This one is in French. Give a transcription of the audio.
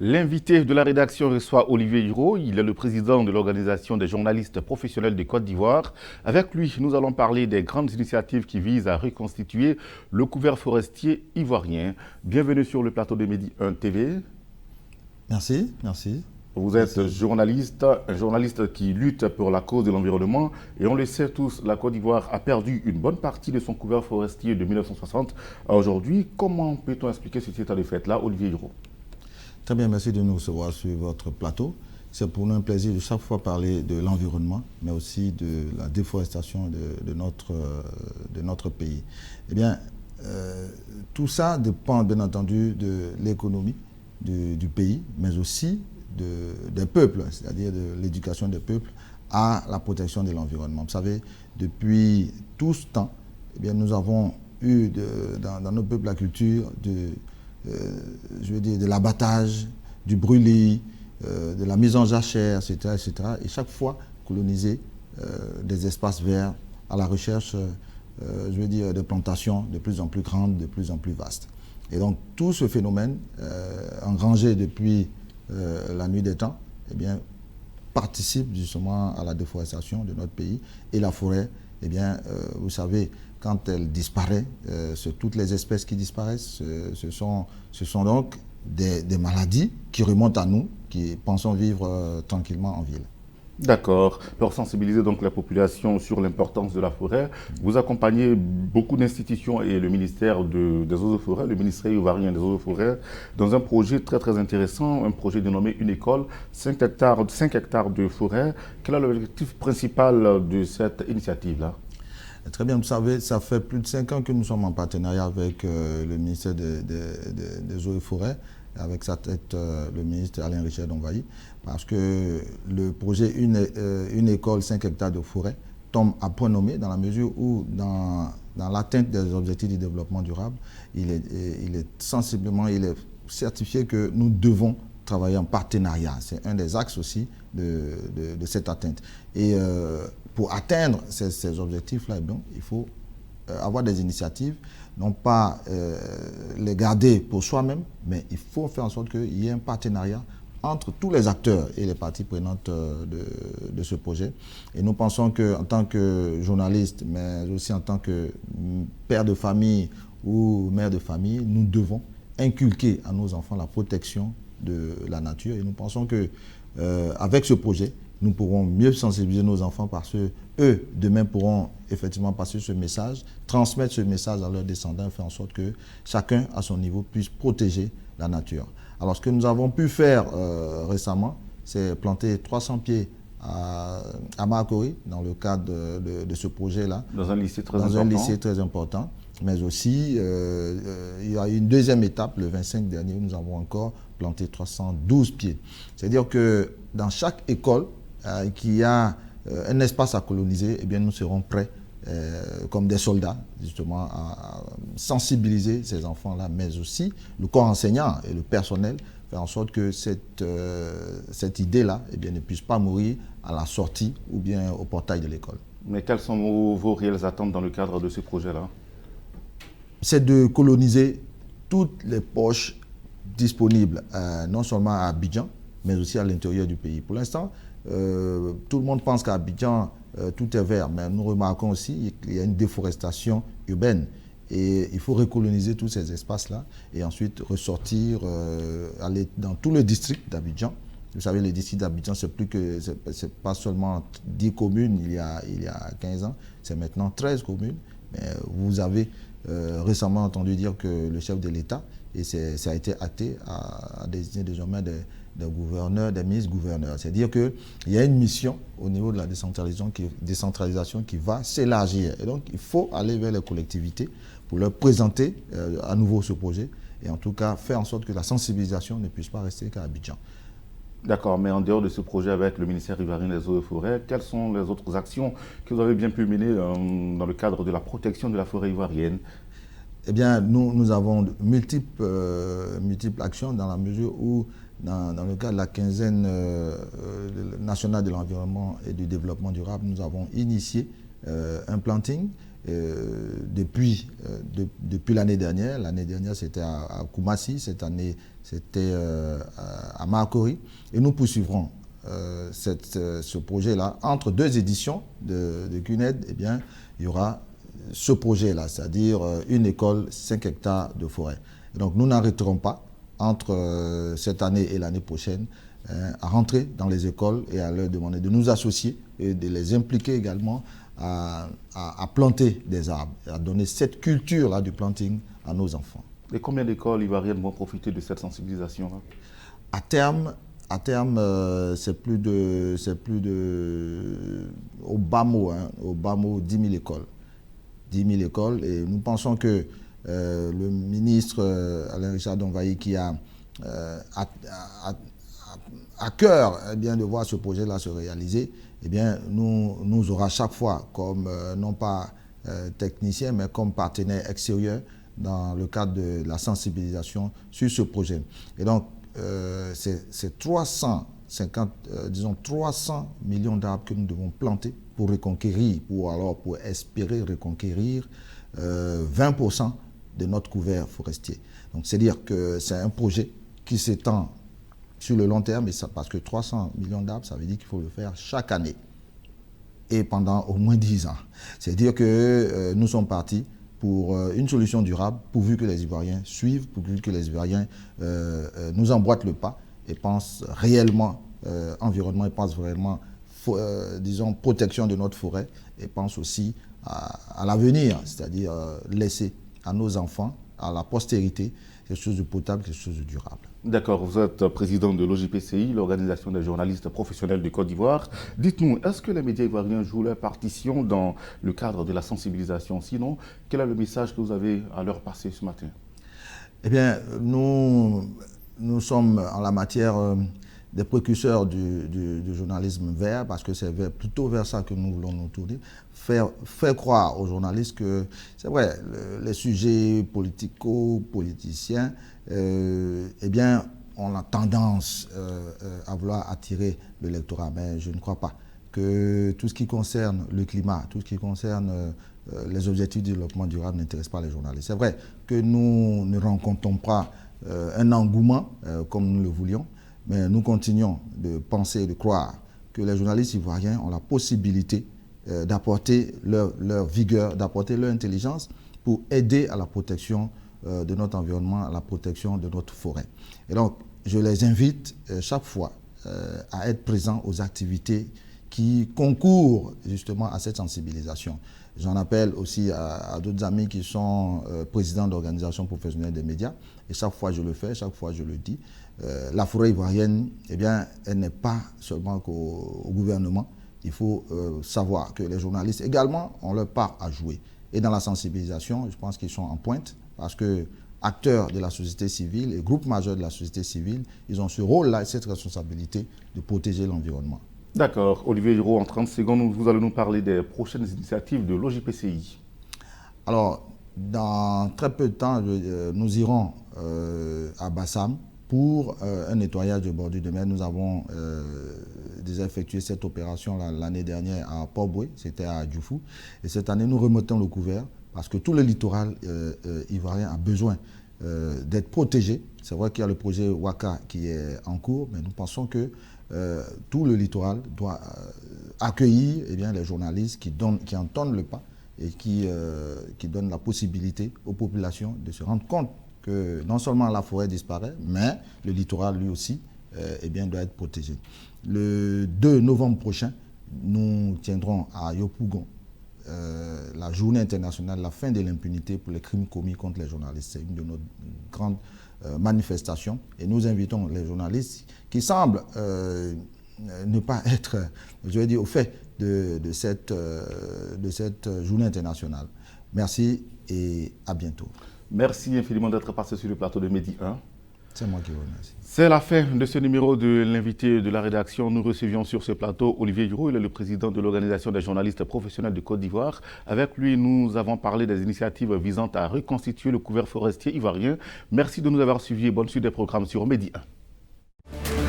L'invité de la rédaction reçoit Olivier Hiro. Il est le président de l'Organisation des journalistes professionnels de Côte d'Ivoire. Avec lui, nous allons parler des grandes initiatives qui visent à reconstituer le couvert forestier ivoirien. Bienvenue sur le plateau de Midi 1 TV. Merci, merci. Vous êtes journaliste, un journaliste qui lutte pour la cause de l'environnement. Et on le sait tous, la Côte d'Ivoire a perdu une bonne partie de son couvert forestier de 1960 à aujourd'hui. Comment peut-on expliquer cet état de fait-là, Olivier Hiro? Très bien, merci de nous recevoir sur votre plateau. C'est pour nous un plaisir de chaque fois parler de l'environnement, mais aussi de la déforestation de notre pays. Eh bien, tout ça dépend bien entendu de l'économie du pays, mais aussi des peuples, c'est-à-dire de l'éducation des peuples à la protection de l'environnement. Vous savez, depuis tout ce temps, eh bien, nous avons eu dans nos peuples la culture de l'abattage, du brûlis, de la mise en jachère, etc., etc. Et chaque fois coloniser des espaces verts à la recherche, de plantations de plus en plus grandes, de plus en plus vastes. Et donc tout ce phénomène, engrangé depuis la nuit des temps, eh bien, participe justement à la déforestation de notre pays. Et la forêt, eh bien, vous savez, quand elle disparaît, c'est toutes les espèces qui disparaissent. Ce sont donc des maladies qui remontent à nous, qui pensons vivre tranquillement en ville. D'accord. Pour sensibiliser donc la population sur l'importance de la forêt, vous accompagnez beaucoup d'institutions et le ministère des Eaux et Forêts, le ministère ivoirien des Eaux et Forêts, dans un projet très très intéressant, un projet dénommé Une école, 5 hectares de forêt. Quel est l'objectif principal de cette initiative-là? Très bien, vous savez, ça fait plus de 5 ans que nous sommes en partenariat avec le ministère des Eaux et Forêts, avec sa tête le ministre Alain Richard Donvaï, parce que le projet Une école, 5 hectares de forêt tombe à point nommé dans la mesure où, dans l'atteinte des objectifs du développement durable, il est certifié que nous devons travailler en partenariat. C'est un des axes aussi de cette atteinte. Et pour atteindre ces objectifs-là, il faut avoir des initiatives, non pas les garder pour soi-même, mais il faut faire en sorte qu'il y ait un partenariat entre tous les acteurs et les parties prenantes de ce projet. Et nous pensons qu'en tant que journaliste, mais aussi en tant que père de famille ou mère de famille, nous devons inculquer à nos enfants la protection de la nature. Et nous pensons que avec ce projet, nous pourrons mieux sensibiliser nos enfants parce qu'eux, demain, pourront effectivement passer ce message, transmettre ce message à leurs descendants, faire en sorte que chacun, à son niveau, puisse protéger la nature. Alors, ce que nous avons pu faire récemment, c'est planter 300 pieds à Makori, dans le cadre de ce projet-là. Dans un lycée très important. Mais aussi, il y a une deuxième étape, le 25 dernier, où nous avons encore planté 312 pieds. C'est-à-dire que dans chaque école qui a un espace à coloniser, eh bien, nous serons prêts, comme des soldats, justement, à sensibiliser ces enfants-là, mais aussi le corps enseignant et le personnel, faire en sorte que cette idée-là, eh bien, ne puisse pas mourir à la sortie ou bien au portail de l'école. Mais quelles sont vos réelles attentes dans le cadre de ce projet-là? C'est de coloniser toutes les poches disponibles, non seulement à Abidjan, mais aussi à l'intérieur du pays. Pour l'instant, tout le monde pense qu'à Abidjan, tout est vert, mais nous remarquons aussi qu'il y a une déforestation urbaine. Et il faut recoloniser tous ces espaces-là et ensuite ressortir, aller dans tout le district d'Abidjan. Vous savez, le district d'Abidjan, c'est pas seulement 10 communes il y a 15 ans, c'est maintenant 13 communes. Mais vous avez récemment entendu dire que le chef de l'État, et ça a été acté, a désigné désormais des gouverneurs, des ministres-gouverneurs. C'est-à-dire qu'il y a une mission au niveau de la décentralisation qui va s'élargir. Et donc, il faut aller vers les collectivités pour leur présenter à nouveau ce projet et en tout cas faire en sorte que la sensibilisation ne puisse pas rester qu'à Abidjan. D'accord, mais en dehors de ce projet avec le ministère ivoirien des Eaux et Forêts, quelles sont les autres actions que vous avez bien pu mener dans le cadre de la protection de la forêt ivoirienne? Eh bien, nous avons multiples actions dans la mesure où, dans le cadre de la quinzaine nationale de l'environnement et du développement durable, nous avons initié un planting depuis l'année dernière. L'année dernière, c'était à Koumassi, cette année, c'était à Makori. Et nous poursuivrons ce projet-là. Entre deux éditions de CUNED, eh bien, il y aura ce projet-là, c'est-à-dire une école, 5 hectares de forêt. Et donc, nous n'arrêterons pas entre cette année et l'année prochaine à rentrer dans les écoles et à leur demander de nous associer et de les impliquer également à planter des arbres, à donner cette culture-là du planting à nos enfants. Et combien d'écoles ivoiriennes vont profiter de cette sensibilisation-là? À terme, c'est plus de, au bas mot, 10 000 écoles. 10 000 écoles, et nous pensons que le ministre Alain Richard Donvaï, qui a à cœur de voir ce projet-là se réaliser, eh bien, nous aura chaque fois comme, non pas technicien, mais comme partenaire extérieur dans le cadre de la sensibilisation sur ce projet. Et donc, c'est 300 millions d'arbres que nous devons planter pour reconquérir, pour espérer reconquérir 20% de notre couvert forestier. Donc, c'est-à-dire que c'est un projet qui s'étend sur le long terme, parce que 300 millions d'arbres, ça veut dire qu'il faut le faire chaque année et pendant au moins 10 ans. C'est-à-dire que nous sommes partis pour une solution durable, pourvu que les Ivoiriens suivent, pourvu que les Ivoiriens nous emboîtent le pas et pensent réellement environnement, et pensent réellement, disons, protection de notre forêt, et pensent aussi à l'avenir, c'est-à-dire laisser à nos enfants, à la postérité, quelque chose de potable, quelque chose de durable. D'accord, vous êtes président de l'OJPCI, l'Organisation des journalistes professionnels de Côte d'Ivoire. Dites-nous, est-ce que les médias ivoiriens jouent leur partition dans le cadre de la sensibilisation? Sinon, quel est le message que vous avez à leur passer ce matin? Eh bien, nous sommes en la matière des précurseurs du journalisme vert, parce que c'est plutôt vers ça que nous voulons nous tourner. Faire croire aux journalistes que, c'est vrai, les sujets politico-politiciens, eh bien, on a tendance à vouloir attirer le lectorat, mais je ne crois pas que tout ce qui concerne le climat, tout ce qui concerne les objectifs de développement durable n'intéresse pas les journalistes. C'est vrai que nous ne rencontrons pas un engouement comme nous le voulions, mais nous continuons de penser et de croire que les journalistes ivoiriens ont la possibilité d'apporter leur vigueur, d'apporter leur intelligence pour aider à la protection de notre environnement, à la protection de notre forêt. Et donc, je les invite chaque fois à être présents aux activités qui concourent justement à cette sensibilisation. J'en appelle aussi à d'autres amis qui sont présidents d'organisations professionnelles des médias. Et chaque fois je le fais, chaque fois je le dis. La forêt ivoirienne, eh bien, elle n'est pas seulement qu'au gouvernement. Il faut savoir que les journalistes également ont leur part à jouer. Et dans la sensibilisation, je pense qu'ils sont en pointe, parce que acteurs de la société civile et groupes majeurs de la société civile, ils ont ce rôle-là et cette responsabilité de protéger l'environnement. D'accord. Olivier Hiro, en 30 secondes, vous allez nous parler des prochaines initiatives de l'OJPCI. Alors, dans très peu de temps, nous irons à Bassam pour un nettoyage de bordure de mer. Nous avons déjà effectué cette opération l'année dernière à Port-Boué, c'était à Djoufou. Et cette année, nous remettons le couvert parce que tout le littoral ivoirien a besoin d'être protégé. C'est vrai qu'il y a le projet Waka qui est en cours, mais nous pensons que tout le littoral doit accueillir les journalistes qui entendent le pas et qui donnent la possibilité aux populations de se rendre compte que non seulement la forêt disparaît, mais le littoral lui aussi doit être protégé. Le 2 novembre prochain, nous tiendrons à Yopougon la journée internationale, la fin de l'impunité pour les crimes commis contre les journalistes. C'est une de nos grandes manifestations et nous invitons les journalistes qui semblent ne pas être, je vais dire, au fait de cette journée internationale. Merci et à bientôt. Merci infiniment d'être passé sur le plateau de Midi 1. C'est moi qui vous remercie. C'est la fin de ce numéro de l'invité de la rédaction. Nous recevions sur ce plateau Olivier Hiro, il est le président de l'Organisation des journalistes professionnels de Côte d'Ivoire. Avec lui, nous avons parlé des initiatives visant à reconstituer le couvert forestier ivoirien. Merci de nous avoir suivis et bonne suite des programmes sur Midi 1.